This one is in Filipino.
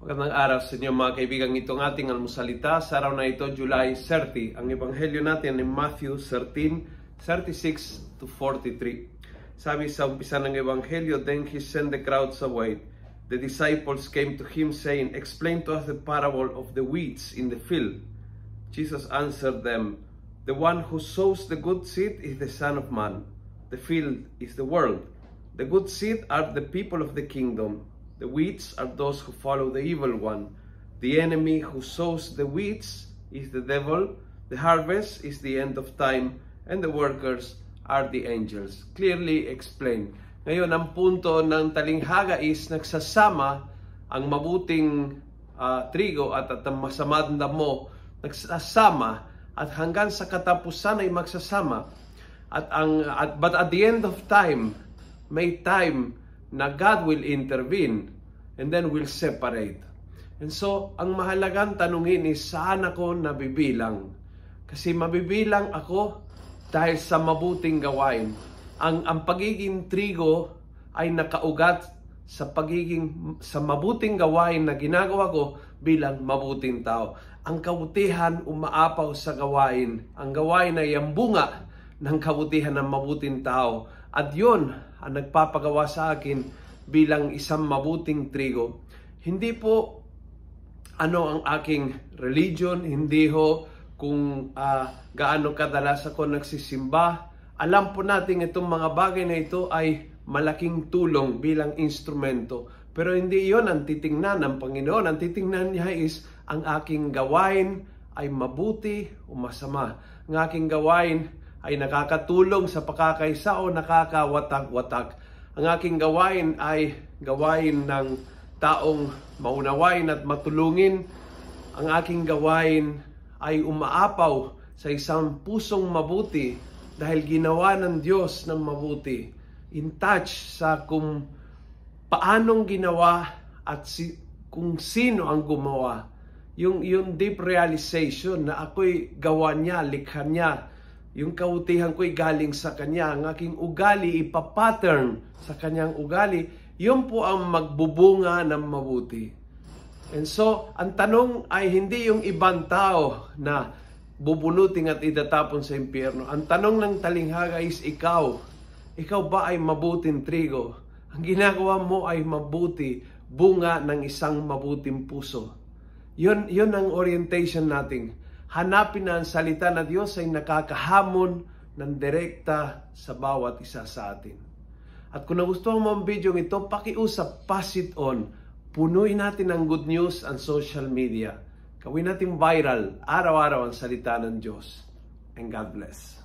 Magandang araw sa inyo mga kaibigan. Itong ating almusalita sa araw na ito, July 30. Ang ebanghelyo natin ay Matthew 13, 36 to 43. Sabi sa umpisa ng ebanghelyo, "Then he sent the crowds away. The disciples came to him saying, 'Explain to us the parable of the weeds in the field.' Jesus answered them, 'The one who sows the good seed is the Son of Man. The field is the world. The good seed are the people of the kingdom. The weeds are those who follow the evil one. The enemy who sows the weeds is the devil. The harvest is the end of time, and the workers are the angels." Clearly explained. Ngayon, ang punto ng talinghaga is nagsasama ang mabuting trigo at ang masamang damo. Nagsasama at hanggang sa katapusan ay magsasama. But at the end of time, may time na God will intervene and then will separate. And so, ang mahalagang tanungin is, saan ako nabibilang? Kasi mabibilang ako dahil sa mabuting gawain. Ang pagiging trigo ay nakaugat sa mabuting gawain na ginagawa ko bilang mabuting tao. Ang kabutihan umaapaw sa gawain. Ang gawain ay ang bunga ng kabutihan ng mabuting tao. At yun ang nagpapagawa sa akin bilang isang mabuting trigo. Hindi po ang aking religion, hindi ho kung gaano kadalas ako nagsisimba. Alam po natin itong mga bagay na ito ay malaking tulong bilang instrumento. Pero hindi yon ang titingnan ng Panginoon. Ang titingnan niya is ang aking gawain ay mabuti o masama. Ang aking gawain ay nakakatulong sa pakakaisa o nakakawatak-watak. Ang aking gawain ay gawain ng taong maunawain at matulungin. Ang aking gawain ay umaapaw sa isang pusong mabuti dahil ginawa ng Diyos ng mabuti. In touch sa kung paanong ginawa at kung sino ang gumawa. Yung deep realization na ako'y gawa niya, likha niya. Yung kabutihan ko'y galing sa Kanya. Ang aking ugali, ipapattern sa Kanyang ugali. Yun po ang magbubunga ng mabuti. And so, ang tanong ay hindi yung ibang tao na bubunutin at itatapon sa impyerno. Ang tanong ng talinghaga is ikaw. Ikaw ba ay mabuting trigo? Ang ginagawa mo ay mabuti, bunga ng isang mabuting puso. Yun ang orientation natin. Hanapin na ang salita na Diyos ay nakakahamon ng direkta sa bawat isa sa atin. At kung nagustuhan mo ang video ito, pakiusap, pass it on. Punuin natin ang good news ang social media. Gawin natin viral, araw-araw ang salita ng Diyos. And God bless.